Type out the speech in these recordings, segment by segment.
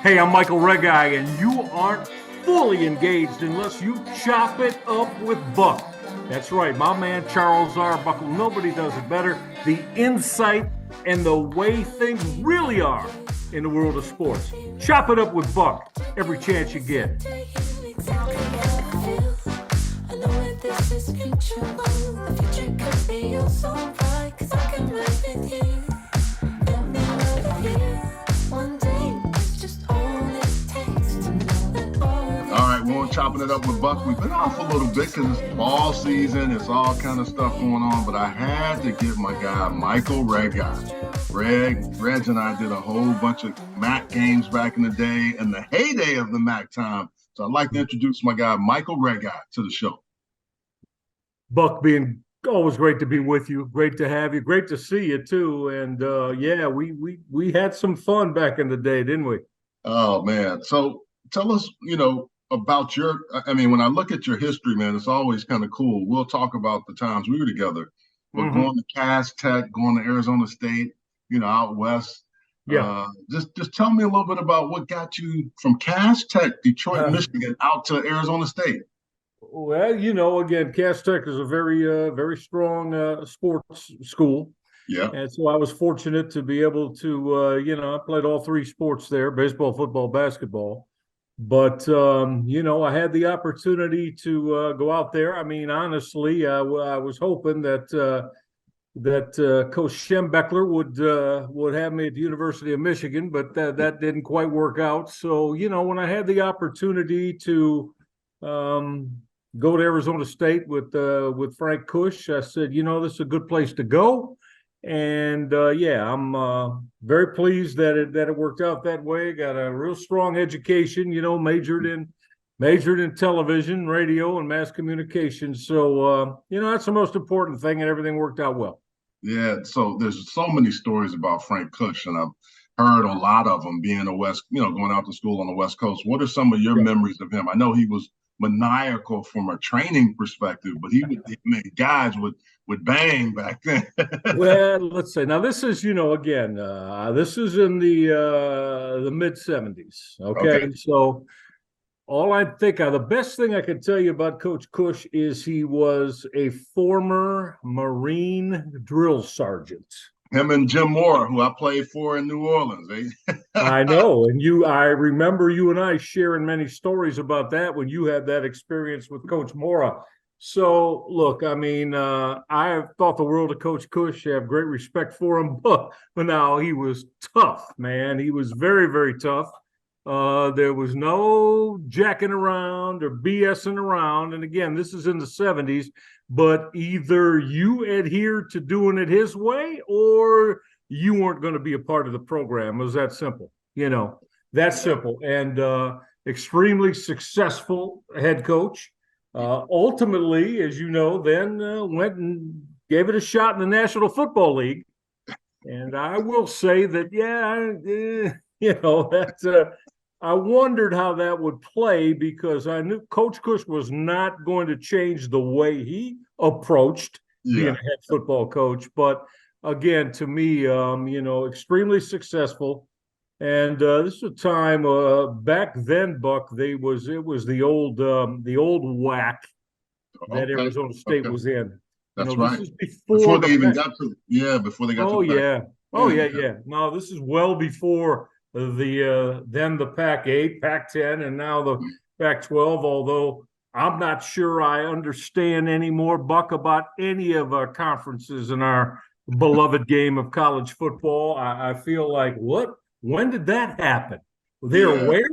Hey, I'm Michael Regai, and you aren't fully engaged unless you chop it up with Buck. That's right, my man Charles R. Buckle. Nobody does it better. The insight and the way things really are in the world of sports. Chop it up with Buck every chance you get. We're chopping it up with Buck. We've been off a little bit because it's fall season. It's all kind of stuff going on. But I had to get my guy, Michael Regai. Reg and I did a whole bunch of MAC games back in the day and the heyday of the MAC time. So I'd like to introduce my guy, Michael Regai, to the show. Buck, being always great to be with you. Great to have you. Great to see you, too. And, we had some fun back in the day, didn't we? Oh, man. So tell us, about when I look at your history, man, it's always kind of cool. We'll talk about the times we were together, but going to Cass Tech, going to Arizona State, out west. Yeah. Just tell me a little bit about what got you from Cass Tech, Detroit, Michigan, out to Arizona State. Well, again, Cass Tech is a very strong sports school. Yeah. And so I was fortunate to be able to, I played all three sports there, baseball, football, basketball. But, I had the opportunity to go out there. I mean, honestly, I was hoping that Coach Schembechler would have me at the University of Michigan, but that didn't quite work out. So, when I had the opportunity to go to Arizona State with Frank Kush, I said, this is a good place to go. And I'm very pleased that it worked out that way. Got a real strong education, majored in television, radio, and mass communication. So that's the most important thing, and everything worked out well. Yeah. So there's so many stories about Frank Kush, and I've heard a lot of them being going out to school on the West Coast. What are some of your memories of him? I know he was maniacal from a training perspective, but guys would bang back then. Well, let's say now this is this is in the mid 70s. Okay, so all I think the best thing I can tell you about Coach Kush is he was a former Marine drill sergeant. Him and Jim Moore, who I played for in New Orleans. I know. And I remember you and I sharing many stories about that when you had that experience with Coach Mora. So, look, I mean, I thought the world of Coach Kush. I have great respect for him. But now he was tough, man. He was very, very tough. There was no jacking around or BSing around. And again, this is in the 70s. But either you adhere to doing it his way or you weren't going to be a part of the program. It was that simple, that simple. And extremely successful head coach. Ultimately, as you know, then went and gave it a shot in the National Football League. And I will say that, I wondered how that would play because I knew Coach Kush was not going to change the way he approached being a head football coach. But again, to me, extremely successful. And this is a time back then, Buck. It was the old WAC that Arizona State was in. That's right. This is before they even got to before they got to. Yeah. No, this is well before the Pac-8, Pac-10, and now the Pac-12. Although I'm not sure I understand anymore, Buck, about any of our conferences in our beloved game of college football. I feel like what. When did that happen? They're aware,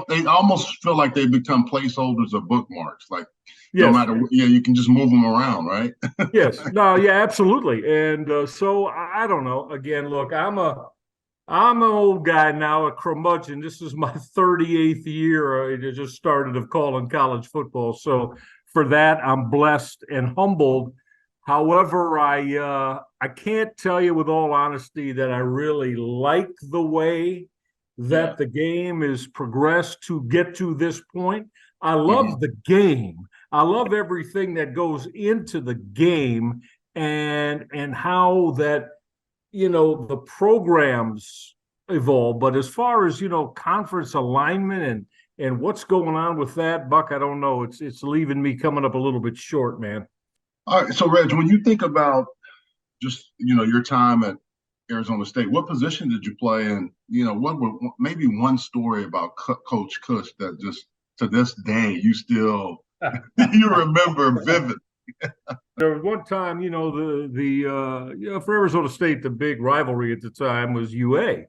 They almost feel like they become placeholders or bookmarks. Like no matter, you can just move them around, right? Yes. No. Yeah. Absolutely. And so I don't know. Again, look, I'm an old guy now, a curmudgeon. This is my 38th year. I just started of calling college football. So for that, I'm blessed and humbled. However, I can't tell you with all honesty that I really like the way that the game is progressed to get to this point. I love the game. I love everything that goes into the game and how that, the programs evolve. But as far as, conference alignment and what's going on with that, Buck, I don't know. It's leaving me coming up a little bit short, man. All right. So, Reg, when you think about just, your time at Arizona State, what position did you play? And, what were maybe one story about Coach Cush that just to this day you still you remember vivid? There was one time, for Arizona State, the big rivalry at the time was UA,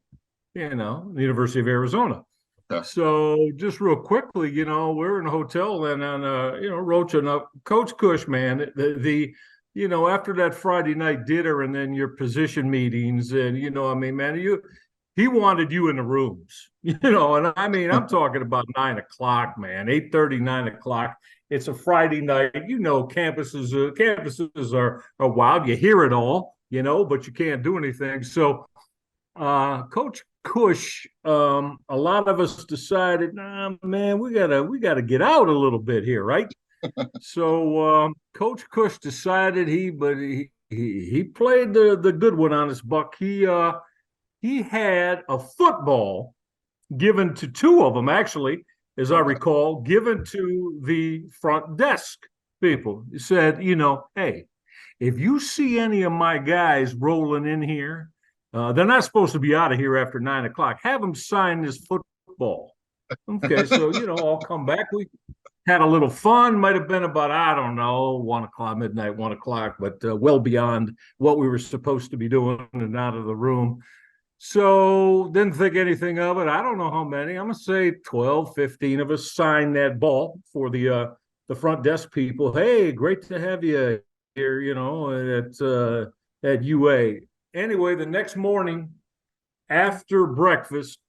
the University of Arizona. Okay. So just real quickly, we're in a hotel and on, roaching up Coach Cush, man, after that Friday night dinner and then your position meetings and, man, he wanted you in the rooms, and I mean, I'm talking about 9 o'clock, man, 8:30, 9 o'clock. It's a Friday night, campuses are wild. You hear it all, but you can't do anything. So Coach Cush, a lot of us decided, nah, man, we gotta get out a little bit here, right? So Coach Cush decided he played the good one on his, Buck. He had a football given to two of them, actually, as I recall, given to the front desk people. He said, hey, if you see any of my guys rolling in here, they're not supposed to be out of here after 9 o'clock. Have them sign this football. Okay, so, I'll come back. We had a little fun. Might have been about, I don't know, 1 o'clock, midnight, 1 o'clock, but well beyond what we were supposed to be doing and out of the room. So didn't think anything of it. I don't know how many. I'm going to say 12, 15 of us signed that ball for the front desk people. Hey, great to have you here, at UA. Anyway, the next morning after breakfast,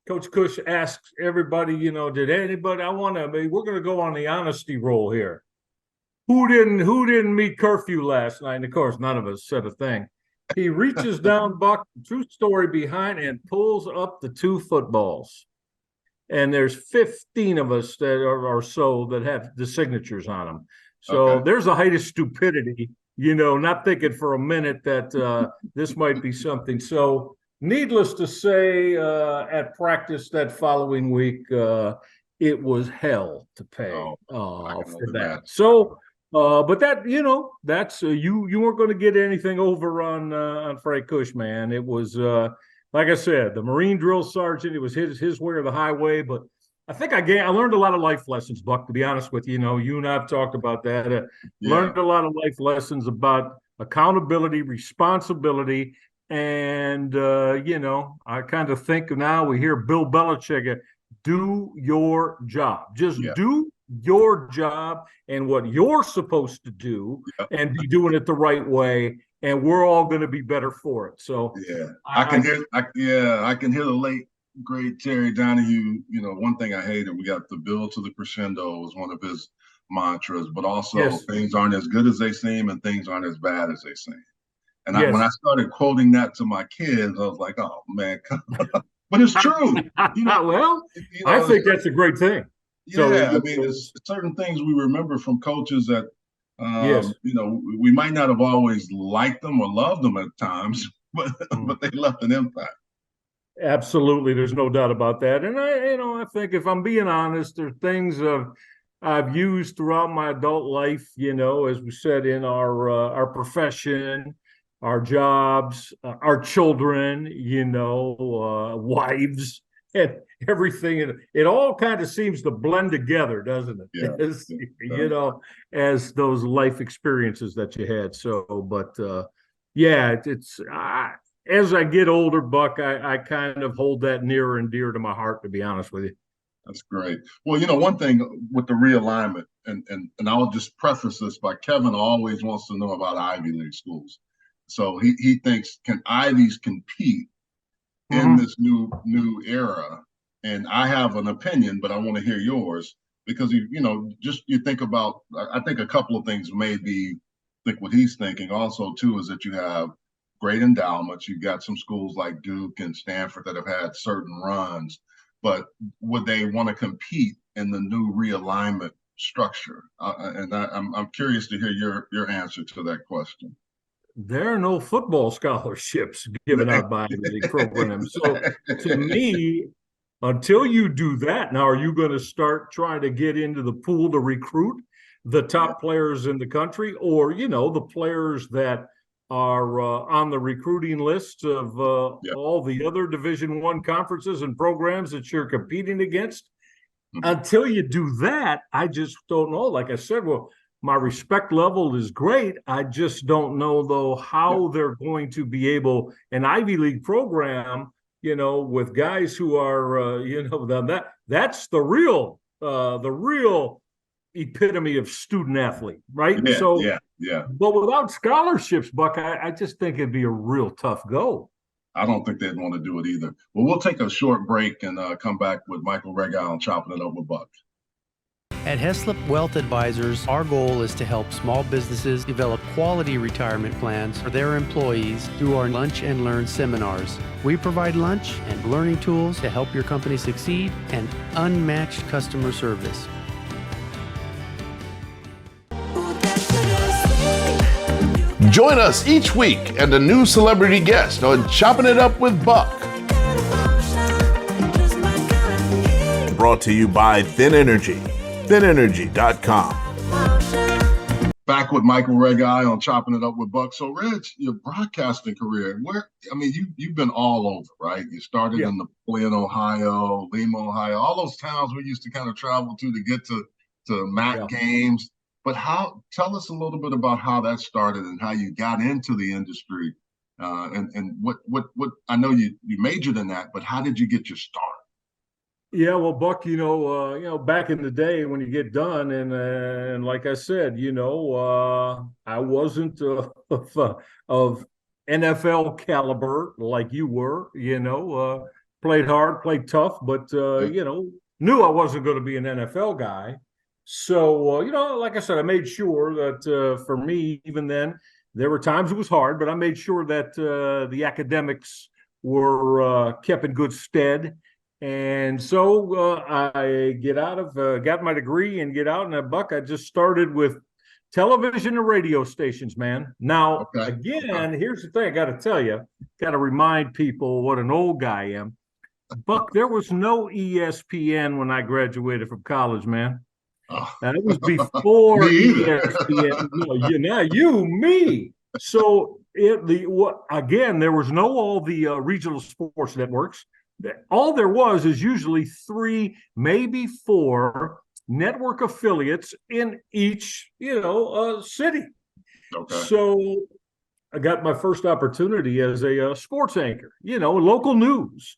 Coach Cush asks everybody, did anybody, we're going to go on the honesty roll here. Who didn't meet curfew last night? And of course, none of us said a thing. He reaches down, Buck, true story behind, and pulls up the two footballs. And there's 15 of us that are so that have the signatures on them. So There's a height of stupidity, not thinking for a minute that this might be something. So needless to say, at practice that following week, it was hell to pay for that. So, but that, that's you weren't going to get anything over on Frank Cush, man. It was like I said, the Marine drill sergeant. It was his way or the highway. But I think I learned a lot of life lessons, Buck. To be honest with you, you and I've talked about that. Learned a lot of life lessons about accountability, responsibility. And, I kind of think now we hear Bill Belichick, do your job. Just do your job and what you're supposed to do and be doing it the right way. And we're all going to be better for it. So I can hear the late, great Terry Donahue. One thing I hated, we got the build to the crescendo was one of his mantras, but also things aren't as good as they seem and things aren't as bad as they seem. And when I started quoting that to my kids, I was like, "Oh man!" But it's true. I think that's a great thing. It's certain things we remember from coaches that, we might not have always liked them or loved them at times, but they left an impact. Absolutely, there's no doubt about that. And I think if I'm being honest, there are things I've used throughout my adult life. As we said, in our profession, our jobs, our children, wives, and everything. It all kind of seems to blend together, doesn't it? As those life experiences that you had. So, but as I get older, Buck, I kind of hold that nearer and dear to my heart, to be honest with you. That's great. Well, one thing with the realignment, and I'll just preface this by Kevin always wants to know about Ivy League schools. So he thinks, can Ivies compete in this new era? And I have an opinion, but I want to hear yours because you think about. I think a couple of things maybe think what he's thinking. Also, too, is that you have great endowments. You've got some schools like Duke and Stanford that have had certain runs, but would they want to compete in the new realignment structure? And I'm curious to hear your answer to that question. there are no football scholarships given out by Ivy League programs. So to me, until you do that, now are you going to start trying to get into the pool to recruit the top players in the country, or the players that are on the recruiting list of all the other Division I conferences and programs that you're competing against? Until you do that, I just don't know. Like I said, well, my respect level is great. I just don't know, though, how they're going to be able, an Ivy League program, with guys who are, that's the real epitome of student athlete, right? But without scholarships, Buck, I just think it'd be a real tough go. I don't think they'd want to do it either. Well, we'll take a short break and come back with Michael Rega on Chopping It Up with Buck. At Heslop Wealth Advisors, our goal is to help small businesses develop quality retirement plans for their employees through our Lunch and Learn seminars. We provide lunch and learning tools to help your company succeed and unmatched customer service. Join us each week and a new celebrity guest on Chopping It Up with Buck. Brought to you by Thin Energy, thinenergy.com. Back with Michael Rega on Chopping It Up with Buck. So, Reg, your broadcasting career, you've been all over, right? You started in the Flint, Ohio, Lima, Ohio, all those towns we used to kind of travel to get to MAC games. But tell us a little bit about how that started and how you got into the industry, and what I know you majored in that, but how did you get your start? Yeah, well, Buck, back in the day when you get done, and like I said, I wasn't of NFL caliber like you were. Played hard, played tough, but knew I wasn't going to be an NFL guy. So, like I said, I made sure that for me, even then, there were times it was hard, but I made sure that the academics were kept in good stead. And so I got my degree and get out, and Buck, I just started with television and radio stations, man. Now, again, here's the thing I got to tell you, got to remind people what an old guy I am. Buck, there was no ESPN when I graduated from college, man. And it was before ESPN. Me. So again, there was all the regional sports networks. All there was is usually 3, maybe 4 network affiliates in each, city. So I got my first opportunity as a sports anchor, local news.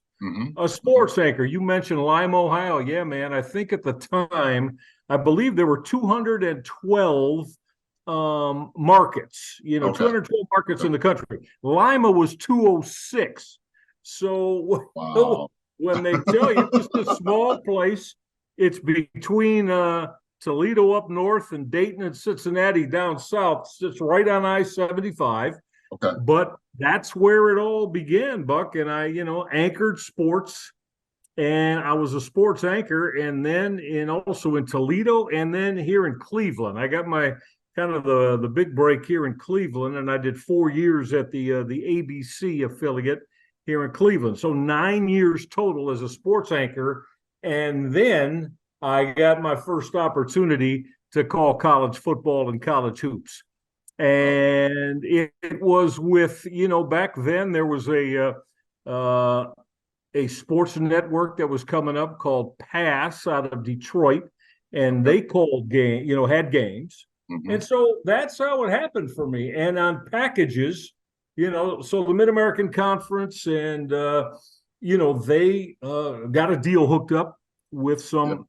A sports anchor. You mentioned Lima, Ohio. Yeah, man. I think at the time, I believe there were 212 markets, 212 markets in the country. Lima was 206. So when they tell you it's a small place, it's between Toledo up north and Dayton and Cincinnati down south. It's right on I-75. But that's where it all began, Buck. And I, anchored sports. And I was a sports anchor, and then also in Toledo, and then here in Cleveland. I got my kind of the big break here in Cleveland, and I did 4 years at the ABC affiliate here in Cleveland. So 9 years total as a sports anchor, and then I got my first opportunity to call college football and college hoops. And it was with, back then there was a sports network that was coming up called Pass out of Detroit, and they called had games. And so that's how it happened for me. And on packages, so the Mid-American Conference and, they got a deal hooked up with some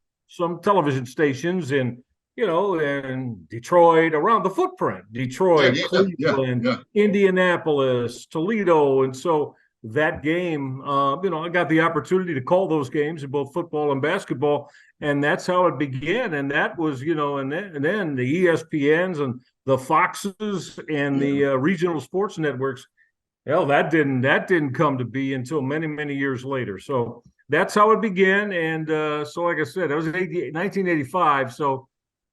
television stations in, in Detroit, around the footprint, Detroit, Cleveland, Indianapolis, Toledo. And so that game, I got the opportunity to call those games in both football and basketball, and that's how it began. And that was, and then the ESPNs and the Foxes and the regional sports networks. Hell, that didn't come to be until many, many years later. So that's how it began. And so, like I said, that was 1985. So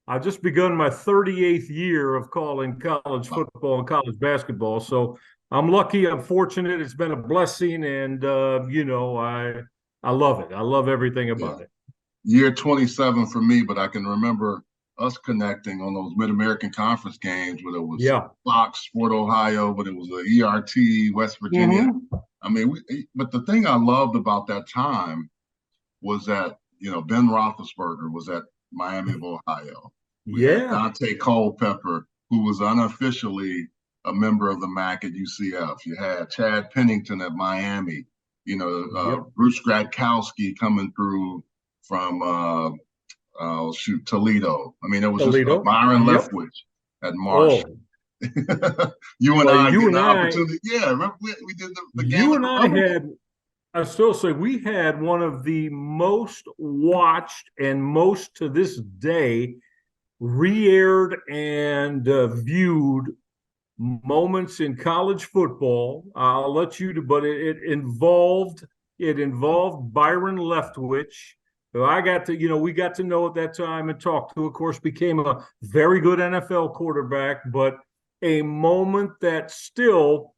I've just begun my 38th year of calling college football and college basketball. So I'm lucky, I'm fortunate. It's been a blessing, and I love it. I love everything Yeah. about it. Year 27 for me, but I can remember us connecting on those Mid-American Conference games where it was Yeah. Fox, Sport Ohio, but it was a ERT, West Virginia. Mm-hmm. I mean, but the thing I loved about that time was that, Ben Roethlisberger was at Miami of Ohio. We had Yeah. Dante Culpepper, who was unofficially a member of the MAC at UCF. You had Chad Pennington at Miami. Yep. Bruce Gradkowski coming through from Toledo. I mean, it was just Toledo. Byron Yep. Leftwich at Marshall. Oh, You and well, I you getting and the I, opportunity. Yeah, remember we did the game you at and the I Rubber had, Bowl? I still say we had one of the most watched and most to this day re-aired and viewed moments in college football. I'll let you do, but it involved Byron Leftwich, who I got to, we got to know at that time and talk to. Of course, became a very good NFL quarterback, but a moment that still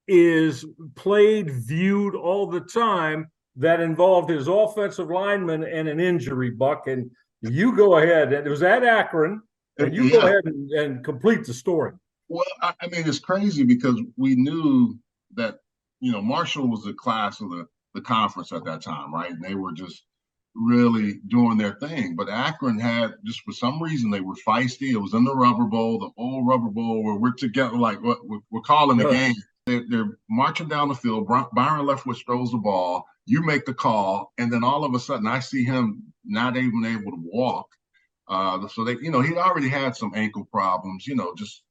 is played, viewed all the time, that involved his offensive lineman and an injury, Buck. And you go ahead. It was at Akron, and you go Yeah. ahead and complete the story. Well, I mean, it's crazy because we knew that, Marshall was the class of the conference at that time, right? And they were just really doing their thing. But Akron had, just for some reason, they were feisty. It was in the Rubber Bowl, the old Rubber Bowl, where we're together, like what we're calling the game. They're marching down the field. Byron Leftwich throws the ball. You make the call. And then all of a sudden, I see him not even able to walk. So they, he'd already had some ankle problems, just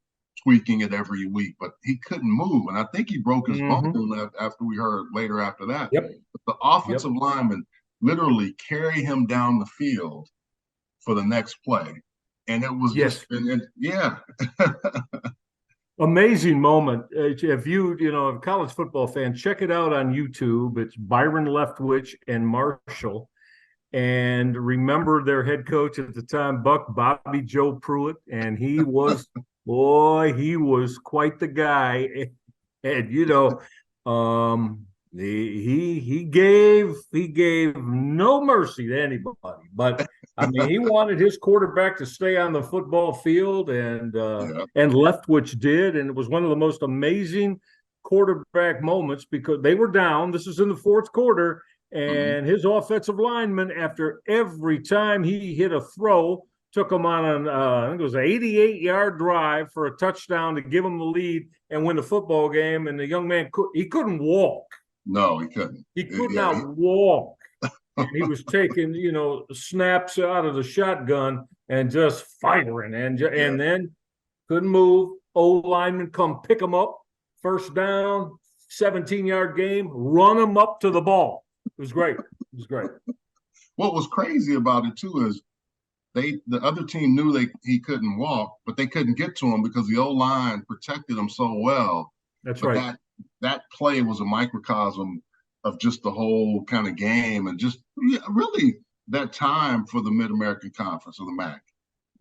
tweaking it every week, but he couldn't move. And I think he broke his bone after we heard later after that. Yep. But the offensive lineman literally carry him down the field for the next play. And it was just, yeah. Amazing moment. If a college football fan, check it out on YouTube. It's Byron Leftwich and Marshall. And remember their head coach at the time, Buck, Bobby Joe Pruitt. And he was, he was quite the guy. And, he gave no mercy to anybody. But I mean, he wanted his quarterback to stay on the football field, and Leftwich did, and it was one of the most amazing quarterback moments because they were down. This is in the fourth quarter, and his offensive lineman, after every time he hit a throw, took him on I think it was an 88-yard drive for a touchdown to give him the lead and win the football game. And the young man he couldn't walk. No, he couldn't. He could not walk. And he was taking, snaps out of the shotgun and just firing, and then couldn't move. Old lineman come pick him up, first down, 17-yard game, run him up to the ball. It was great. It was great. What was crazy about it too is the other team knew he couldn't walk, but they couldn't get to him because the O-line protected him so well. That's right. That play was a microcosm of just the whole kind of game, and just really that time for the Mid-American Conference of the MAC.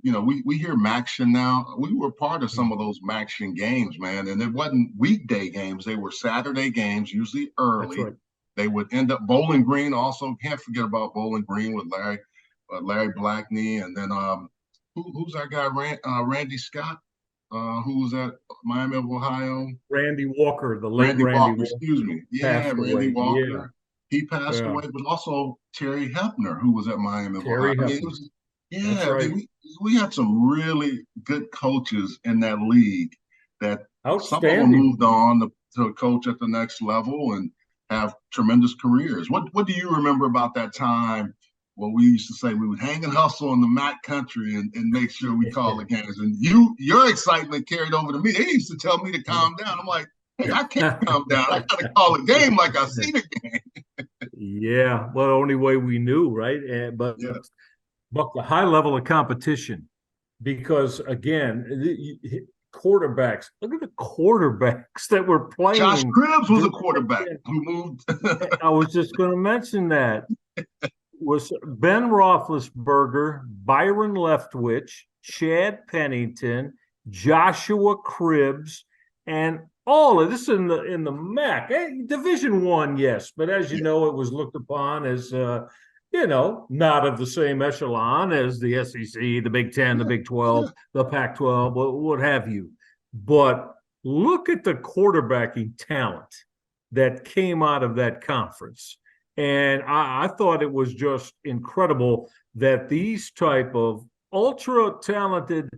We hear MACtion now. We were part of some of those MACtion games, man, and it wasn't weekday games. They were Saturday games, usually early. That's right. They would end up Bowling Green. Also, can't forget about Bowling Green with Larry Blackney, and then who's our guy, Randy Scott, who was at Miami of Ohio. Randy Walker, the late Randy Walker. Excuse me. Yeah, Randy Walker. Yeah. He passed away, but also Terry Hepner, who was at Miami of Ohio. We had some really good coaches in that league that some of them moved on to coach at the next level and have tremendous careers. What do you remember about that time? Well, we used to say we would hang and hustle in the MAC country and make sure we call the games. And your excitement carried over to me. They used to tell me to calm down. I'm like, hey, I can't calm down. I got to call a game like I see the game. Yeah, well, the only way we knew, right? But the high level of competition, because again, quarterbacks. Look at the quarterbacks that were playing. Josh Cribbs was a quarterback who moved. I was just going to mention that. was Ben Roethlisberger, Byron Leftwich, Chad Pennington, Joshua Cribbs, and all of this in the MAC. Division I, yes, but as you know, it was looked upon as not of the same echelon as the SEC, the Big Ten, the Big 12, the Pac-12, what have you. But look at the quarterbacking talent that came out of that conference. And I thought it was just incredible that these type of ultra-talented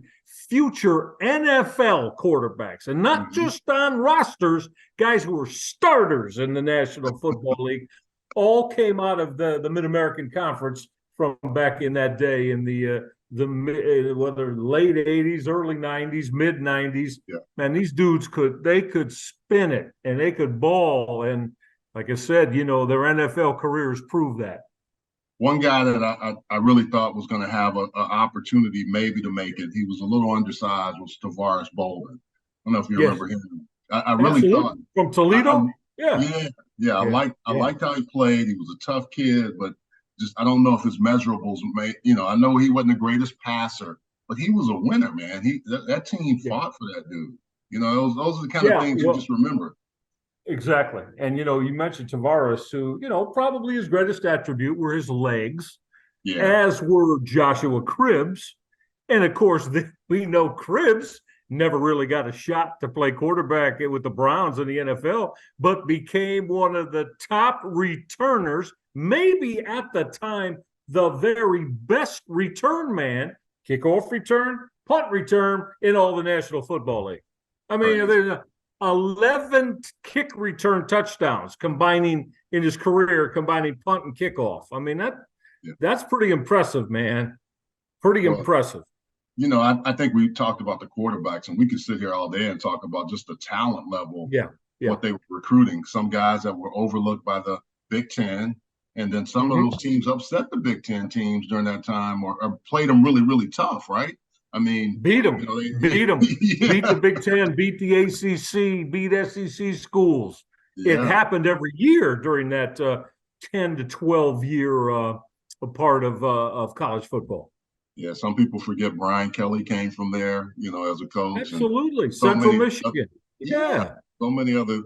future NFL quarterbacks, and not just on rosters, guys who were starters in the National Football League, all came out of the Mid-American Conference from back in that day in the whether late 80s, early 90s, mid 90s. Yeah. Man, these dudes could spin it and they could ball. And like I said, their NFL careers prove that. One guy that I really thought was going to have an opportunity maybe to make it, he was a little undersized, was Tavares Bolden. I don't know if you remember him. I really thought. From Toledo? Yeah. I liked how he played. He was a tough kid, but just I don't know if his measurables I know he wasn't the greatest passer, but he was a winner, man. That team fought for that dude. Those are the kind of things you just remember. Exactly. And you mentioned Tavares, who, probably his greatest attribute were his legs, as were Joshua Cribbs. And of course, we know Cribbs never really got a shot to play quarterback with the Browns in the NFL, but became one of the top returners, maybe at the time, the very best return man, kickoff return, punt return in all the National Football League. I mean, there's 11 kick return touchdowns combining in his career, combining punt and kickoff. I mean, that's pretty impressive, man. Pretty impressive. I think we talked about the quarterbacks, and we could sit here all day and talk about just the talent level, what they were recruiting. Some guys that were overlooked by the Big Ten, and then some of those teams upset the Big Ten teams during that time or played them really, really tough, right? I mean, beat them, beat the Big Ten, beat the ACC, beat SEC schools. Yeah. It happened every year during that 10 to 12 year part of college football. Yeah, some people forget Brian Kelly came from there, as a coach. Absolutely, Central Michigan. So many other.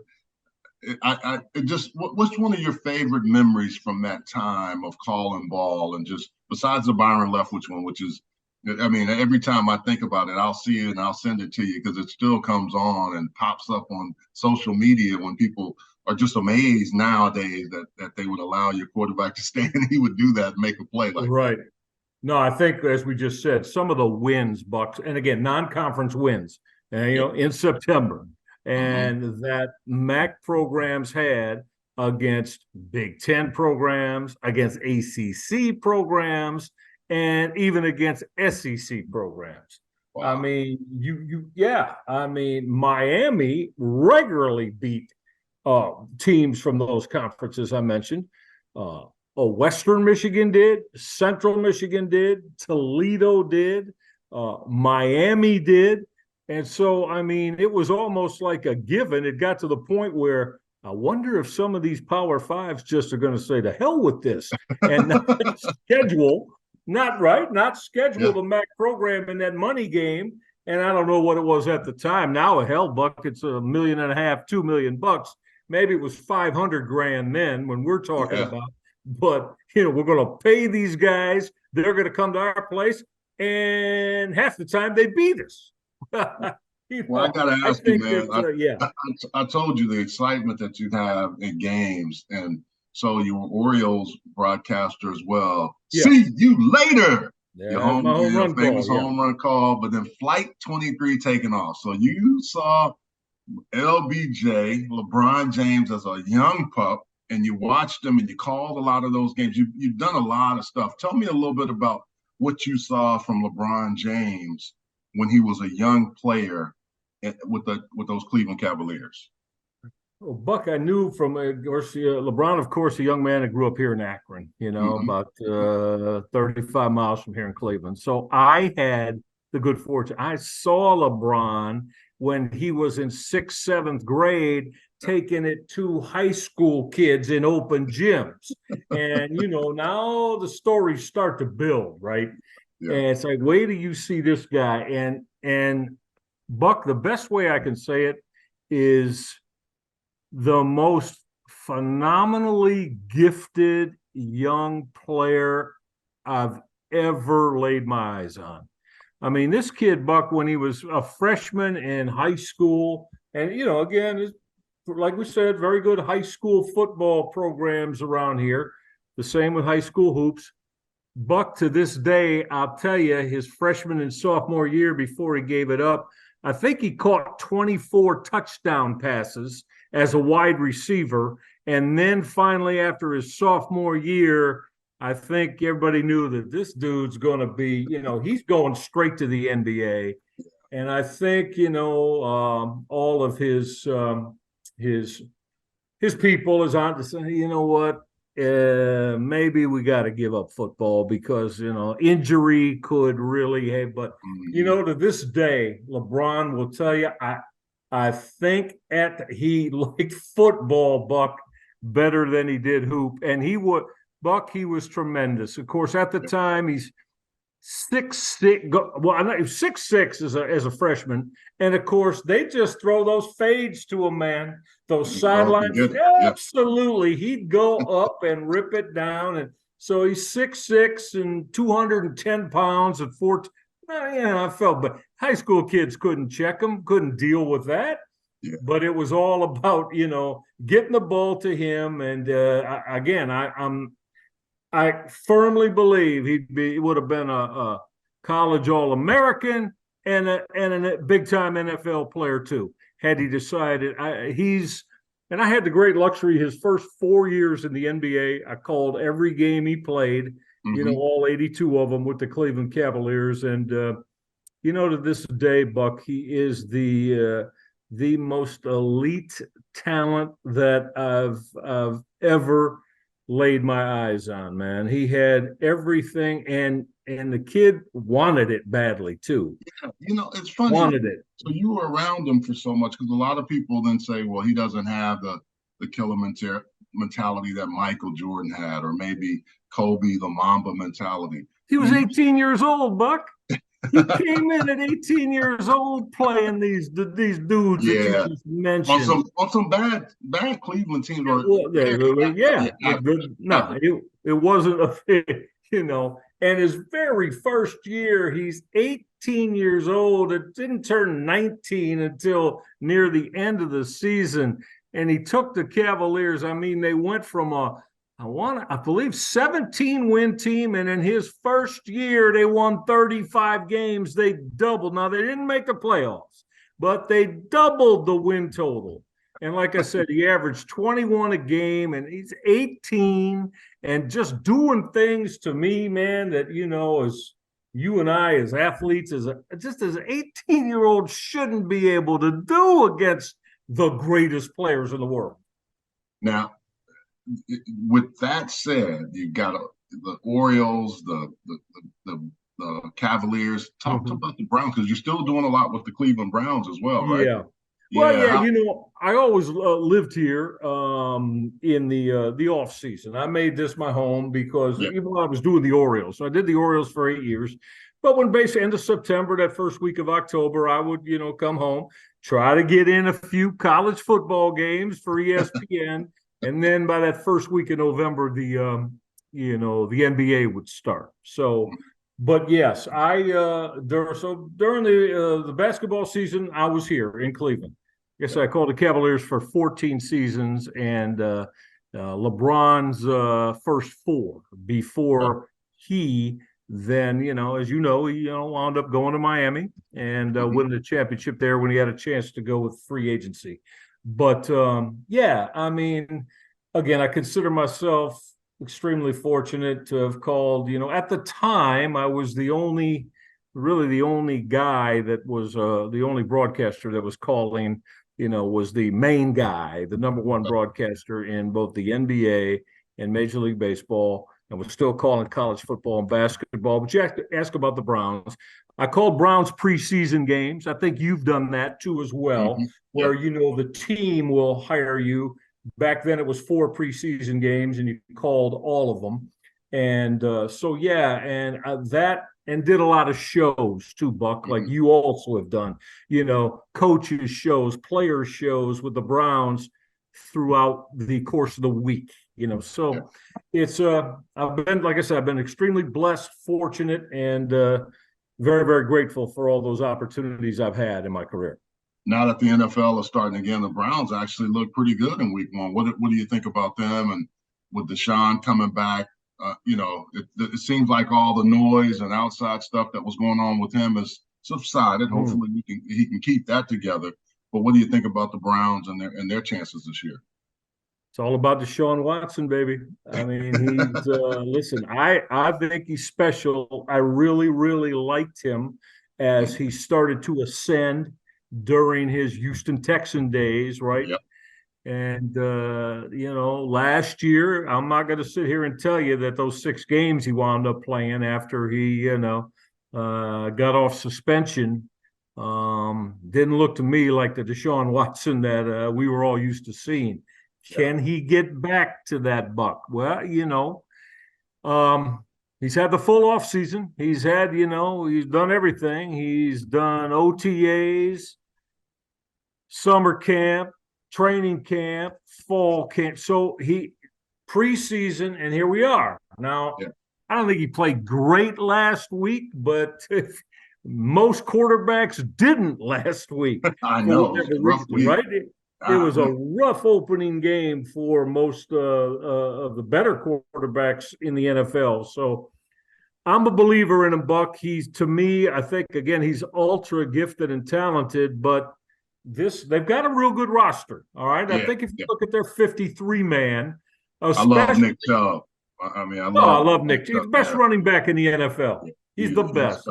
What's one of your favorite memories from that time of calling ball, and just besides the Byron Leftwich one, which is. I mean, every time I think about it, I'll see it and I'll send it to you because it still comes on and pops up on social media when people are just amazed nowadays that they would allow your quarterback to stand and he would do that and make a play like that. No, I think, as we just said, some of the wins, Bucks, and again, non-conference wins, in September, and that MAC programs had against Big Ten programs, against ACC programs, and even against SEC programs. Wow. I mean, Miami regularly beat teams from those conferences I mentioned. Western Michigan did, Central Michigan did, Toledo did, Miami did. And so, I mean, it was almost like a given. It got to the point where I wonder if some of these Power Fives just are going to say, to hell with this, and schedule the MAC program in that money game. And I don't know what it was at the time. Now, hell, Buck, it's $1.5 million, $2 million. Maybe it was $500,000 then when we're talking about. But, we're going to pay these guys. They're going to come to our place. And half the time they beat us. Well, I got to ask you, man. I told you the excitement that you have in games. And so you were Orioles broadcaster as well. Yeah. See you later. Yeah, your famous home run call, but then Flight 23 taking off. So you saw LBJ, LeBron James, as a young pup, and you watched him and you called a lot of those games. You've done a lot of stuff. Tell me a little bit about what you saw from LeBron James when he was a young player with those Cleveland Cavaliers. Well, Buck, I knew from LeBron, of course, a young man that grew up here in Akron, about 35 miles from here in Cleveland. So I had the good fortune. I saw LeBron when he was in 6th, 7th grade taking it to high school kids in open gyms. And, now the stories start to build, right? Yeah. And it's like, wait till you see this guy. And Buck, the best way I can say it is the most phenomenally gifted young player I've ever laid my eyes on. I mean, this kid, Buck, when he was a freshman in high school, and, again, like we said, very good high school football programs around here. The same with high school hoops. Buck, to this day, I'll tell you, his freshman and sophomore year before he gave it up, I think he caught 24 touchdown passes as a wide receiver. And then finally, after his sophomore year, I think everybody knew that this dude's going to be, he's going straight to the NBA. And I think, all of his people is on to say, what, maybe we got to give up football because, injury could really have, but, to this day, LeBron will tell you, I think he liked football, Buck, better than he did hoop. And he was tremendous. Of course, at the time, he's 6'6". Well, I'm not 6'6" as a freshman. And of course, they just throw those fades to him, man. Those sidelines. Absolutely. He'd go up and rip it down. And so he's 6'6" and 210 pounds at 14. I felt, but high school kids couldn't check him, couldn't deal with that. Yeah. But it was all about, getting the ball to him. And I firmly believe he would have been a college All-American and a big-time NFL player too, had he decided. And I had the great luxury his first 4 years in the NBA. I called every game he played, all 82 of them with the Cleveland Cavaliers. And, to this day, Buck, he is the most elite talent that I've ever laid my eyes on, man. He had everything, and the kid wanted it badly too. Yeah, it's funny. Wanted it. So you were around him for so much, because a lot of people then say, well, he doesn't have the killer mentality that Michael Jordan had, or maybe Kobe, the Mamba mentality. He was 18 years old, Buck. He came in at 18 years old playing these dudes that you just mentioned. On some bad Cleveland teams. It wasn't and his very first year, he's 18 years old. It didn't turn 19 until near the end of the season. And he took the Cavaliers. I mean, they went from I believe 17-win team, and in his first year, they won 35 games. They doubled. Now, they didn't make the playoffs, but they doubled the win total. And like I said, he averaged 21 a game, and he's 18 and just doing things to me, man, that, as you and I as athletes, as an 18-year-old shouldn't be able to do against the greatest players in the world. Now, with that said, you got the Orioles, the Cavaliers. Talk about the Browns, because you're still doing a lot with the Cleveland Browns as well, right? Yeah. Well, I always lived here in the off season. I made this my home because even though I was doing the Orioles, so I did the Orioles for 8 years. But when basically end of September, that first week of October, I would come home, try to get in a few college football games for ESPN. And then by that first week in November, the NBA would start. So, but yes, during the basketball season, I was here in Cleveland. I guess I called the Cavaliers for 14 seasons, and LeBron's first 4 before he then, as he wound up going to Miami and winning the championship there when he had a chance to go with free agency. But, I mean, again, I consider myself extremely fortunate to have called, at the time, I was the only guy that was the only broadcaster that was calling, was the main guy, the number one broadcaster in both the NBA and Major League Baseball, and was still calling college football and basketball. But you have to ask about the Browns. I called Browns preseason games. I think you've done that too as well, where Yep. the team will hire you. Back then it was 4 preseason games, and you called all of them. And that and did a lot of shows too, Buck, like you also have done. Coaches shows, players shows with the Browns throughout the course of the week. So it's I've been, like I said, I've been extremely blessed, fortunate, and very, very grateful for all those opportunities I've had in my career. Now that the NFL is starting again, the Browns actually look pretty good in week 1. What do you think about them? And with Deshaun coming back, it seems like all the noise and outside stuff that was going on with him has subsided. Hopefully he can keep that together. But what do you think about the Browns and their chances this year? It's all about Deshaun Watson, baby. I mean, he's listen, I think he's special. I really, really liked him as he started to ascend during his Houston Texan days, right? Yep. And last year, I'm not going to sit here and tell you that those 6 games he wound up playing after he, got off suspension, didn't look to me like the Deshaun Watson that we were all used to seeing. Can he get back to that, Buck? Well, he's had the full off season. He's had, he's done everything. He's done OTAs, summer camp, training camp, fall camp. So he preseason, and here we are. Now, I don't think he played great last week, but most quarterbacks didn't last week. I know. Right? It was a rough opening game for most of the better quarterbacks in the NFL. So I'm a believer in him, Buck. To me, I think, again, he's ultra gifted and talented, but they've got a real good roster. All right. I think if you look at their 53-man, I love Nick Chubb. I love Nick. He's the best running back in the NFL. He's the best.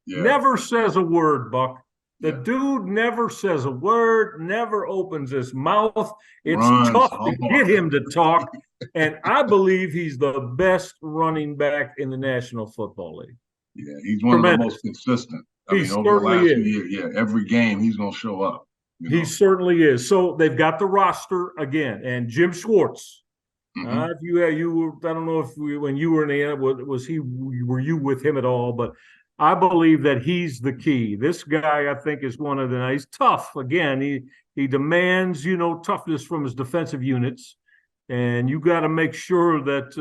Never says a word, Buck. The dude never says a word, never opens his mouth. It's tough to get him to talk. And I believe he's the best running back in the National Football League. Yeah, he's one of the most consistent. He certainly is. Every game he's going to show up. He certainly is. So they've got the roster again. And Jim Schwartz. If you I don't know if when you were in the were you with him at all, but I believe that he's the key. This guy, I think, is one of the he's tough. Again, he demands, toughness from his defensive units, and you got to make sure that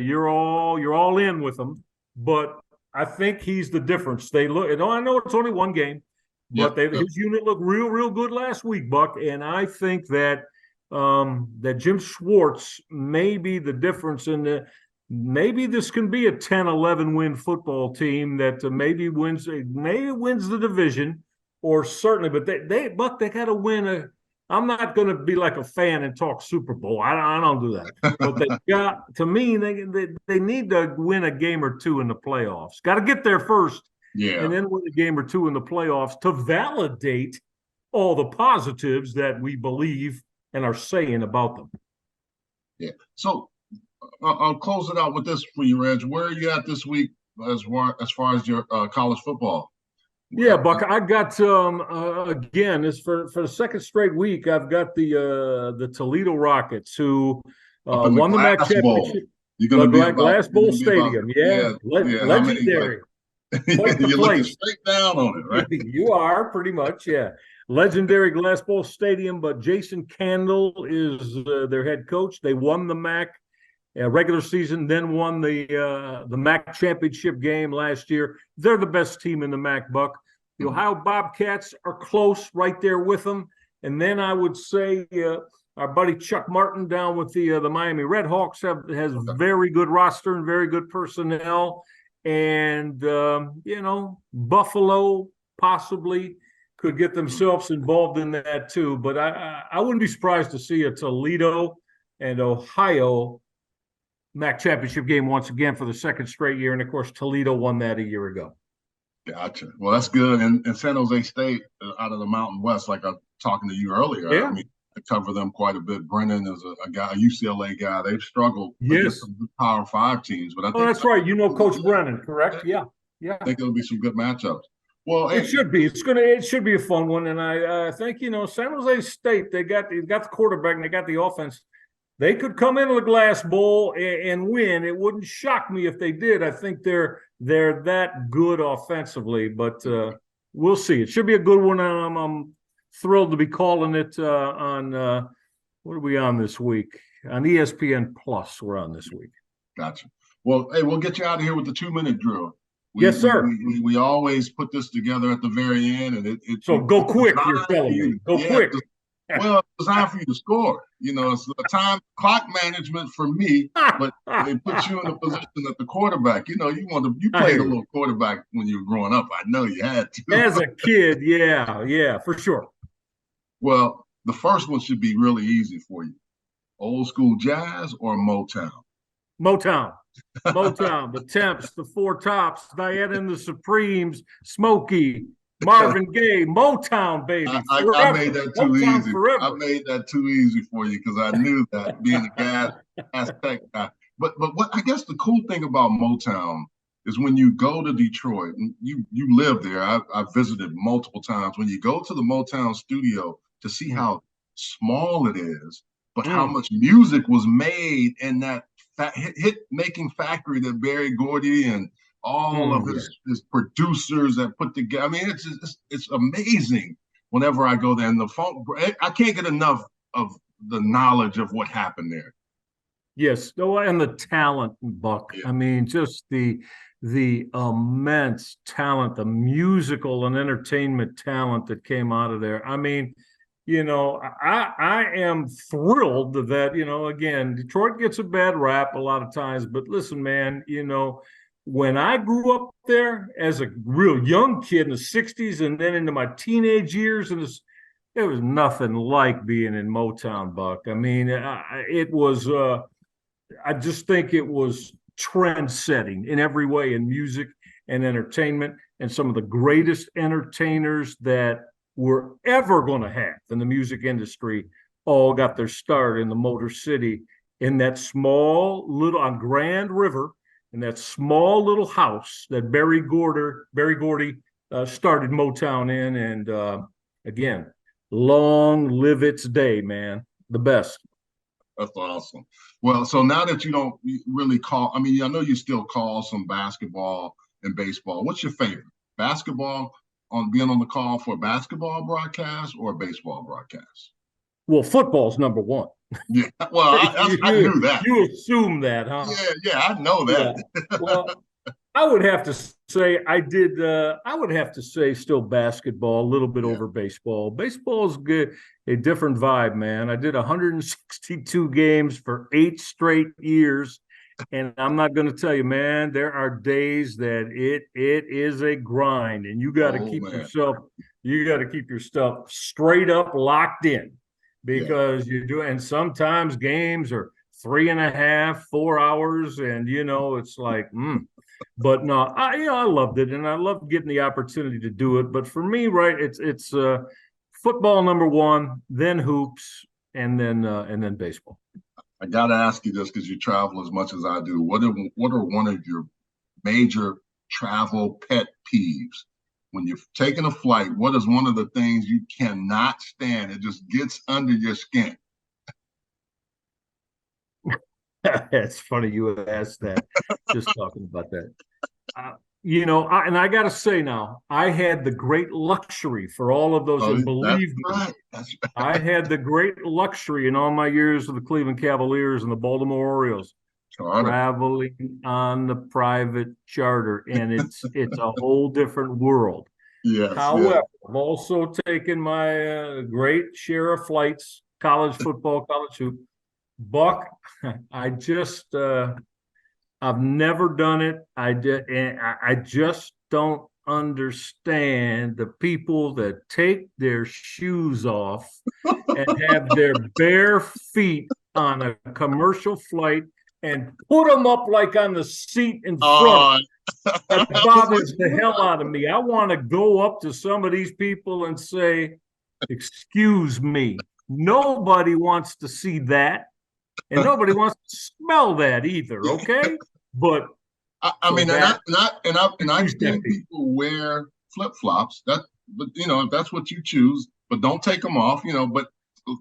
you're all in with them. But I think he's the difference. They look, and I know it's only one game, but his unit looked real good last week, Buck. And I think that that Jim Schwartz may be the difference in maybe this can be a 10-11 win football team that maybe wins the division, or certainly, but they got to win I'm not going to be like a fan and talk Super Bowl. I don't do that. But they got, to me, they need to win a game or 2 in the playoffs. Got to get there first, and then win a game or 2 in the playoffs to validate all the positives that we believe and are saying about them. Yeah. So I'll close it out with this for you, Reg. Where are you at this week as far as your college football? Yeah, Buck, I got again, this for the second straight week, I've got the Toledo Rockets, who won the MAC championship. You're going to be Glass Bowl Stadium. Legendary. You're looking straight down on it, right? You are, pretty much, yeah. Legendary Glass Bowl Stadium, but Jason Candle is their head coach. They won the MAC regular season, then won the MAC championship game last year. They're the best team in the MAC, Buck. The Ohio Bobcats are close, right there with them. And then I would say our buddy Chuck Martin down with the Miami Redhawks has very good roster and very good personnel. And, Buffalo possibly could get themselves involved in that too. But I wouldn't be surprised to see a Toledo and Ohio MAC championship game once again for the second straight year. And, of course, Toledo won that a year ago. Gotcha. Well, that's good. And San Jose State out of the Mountain West, like I was talking to you earlier. Yeah. I mean, I cover them quite a bit. Brennan is a guy, a UCLA guy. They've struggled against some Power 5 teams. But I think that's right. You know Coach Brennan, correct? Yeah. I think it'll be some good matchups. Well, It should be. It should be a fun one, and I think San Jose State they got the quarterback and they got the offense. They could come into the Glass Bowl and win. It wouldn't shock me if they did. I think they're that good offensively, but we'll see. It should be a good one. I'm thrilled to be calling it on what are we on this week? On ESPN Plus, we're on this week. Gotcha. Well, hey, we'll get you out of here with the 2-minute drill. Yes, sir. We always put this together at the very end, and so go quick. You're telling me. Go quick. Well, it's designed for you to score. It's a time clock management for me, but they put you in a position at the quarterback. You played a little quarterback when you were growing up. I know you had to. As a kid, yeah, for sure. Well, the first one should be really easy for you. Old school jazz or Motown? Motown, the Temps, the Four Tops, Diana and the Supremes, Smokey, Marvin Gaye, Motown, baby. I made that too Motown easy. Forever. I made that too easy for you because I knew that being a gas tech guy. But what I guess the cool thing about Motown is when you go to Detroit, and you live there. I visited multiple times. When you go to the Motown studio to see how small it is, but how much music was made in that hit-making factory that Berry Gordy and all of his producers that put together. I mean, it's amazing whenever I go there. And I can't get enough of the knowledge of what happened there. Yes, and the talent, Buck. Yeah. I mean, just the immense talent, the musical and entertainment talent that came out of there. I mean, I am thrilled that, again, Detroit gets a bad rap a lot of times, but listen, man, when I grew up there as a real young kid in the 60s and then into my teenage years, there was nothing like being in Motown, Buck. I mean, it was, I just think it was trend-setting in every way in music and entertainment, and some of the greatest entertainers that we're ever going to have in the music industry all got their start in the Motor City, in that small little, on Grand River, in that small little house that Berry Gordy started Motown in. And again, long live its day, man. The best. That's awesome. Well, so now that you don't really call, I mean, I know you still call some basketball and baseball. What's your favorite? Basketball, on being on the call for a basketball broadcast or a baseball broadcast? Well, football's number one. Yeah, well, I knew that. You assume that, huh? Yeah, I know that. Yeah. Well, I would have to say I would have to say still basketball, a little bit over baseball. Baseball's good, a different vibe, man. I did 162 games for 8 straight years. And I'm not going to tell you, man, there are days that it is a grind, and you got to keep yourself straight up locked in, because you do. And sometimes games are 3.5, 4 hours, and it's like, But no, I loved it, and I loved getting the opportunity to do it. But for me, right, it's football number one, then hoops, and then baseball. I got to ask you this because you travel as much as I do. What are one of your major travel pet peeves? When you're taking a flight, what is one of the things you cannot stand? It just gets under your skin. It's funny you asked that. Just talking about that. And I got to say now, I had the great luxury for all of those, and believe me, right. That's right. I had the great luxury in all my years with the Cleveland Cavaliers and the Baltimore Orioles, traveling on the private charter, and it's a whole different world. Yes. However, I've also taken my great share of flights, college football, college hoop. Buck, I've never done it. I just don't understand the people that take their shoes off and have their bare feet on a commercial flight and put them up like on the seat in front. That bothers the hell out of me. I want to go up to some of these people and say, "Excuse me." Nobody wants to see that. And nobody wants to smell that either, okay? But I mean, I've seen people wear flip flops. But if that's what you choose, but don't take them off. But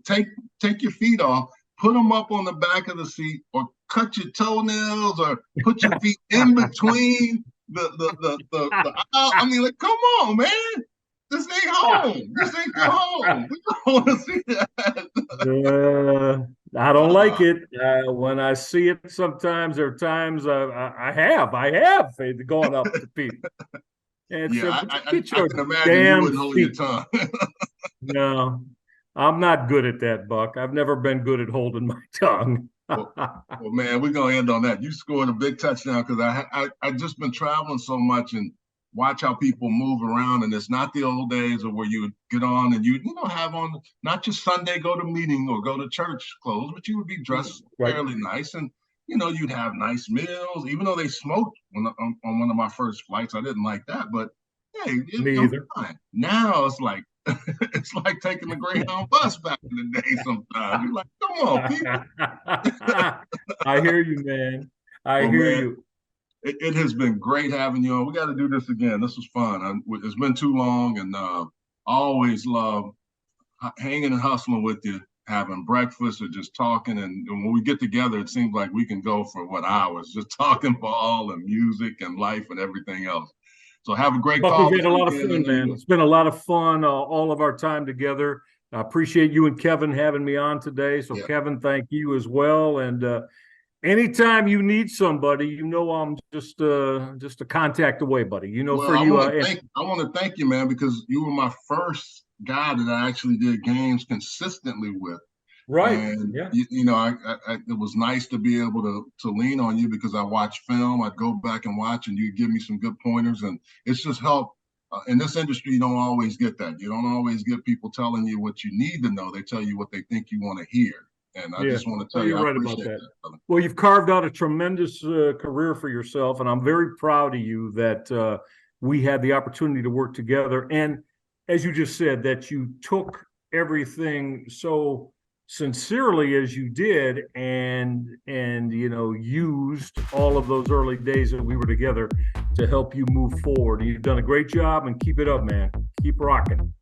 take your feet off, put them up on the back of the seat, or cut your toenails, or put your feet in between the aisle. I mean, like, come on, man. This ain't home. This ain't your home. We don't want to see that. I don't like it. When I see it, sometimes there are times I have gone up to people. And Yeah, said, I can imagine you wouldn't hold your tongue. No, I'm not good at that, Buck. I've never been good at holding my tongue. Well, man, we're gonna end on that. You scored a big touchdown because I just been traveling so much and watch how people move around, and it's not the old days of where you would get on and you have on not just Sunday go to meeting or go to church clothes, but you would be dressed fairly nice, and you'd have nice meals. Even though they smoked on one of my first flights, I didn't like that, but hey, Me either. Fine. Now it's like it's like taking the Greyhound bus back in the day. Sometimes you're like, come on, people. I hear you, man. I hear you. It has been great having you on. We got to do this again. This was fun. It's been too long, and I always love hanging and hustling with you, having breakfast or just talking. And when we get together, it seems like we can go for hours, just talking ball and music and life and everything else. So have a great call. We've had a lot of fun, man. It's been a lot of fun, all of our time together. I appreciate you and Kevin having me on today. So, Kevin, thank you as well. And anytime you need somebody, I'm just a contact away, buddy. I want to thank you, man, because you were my first guy that I actually did games consistently with. Right. And it was nice to be able to lean on you because I watch film. I'd go back and watch, and you give me some good pointers, and it's just helped. In this industry, you don't always get that. You don't always get people telling you what you need to know. They tell you what they think you want to hear. And I just want to tell you, I appreciate that. Well, you've carved out a tremendous career for yourself, and I'm very proud of you that we had the opportunity to work together. And as you just said, that you took everything so sincerely as you did, and used all of those early days that we were together to help you move forward. You've done a great job, and keep it up, man. Keep rocking.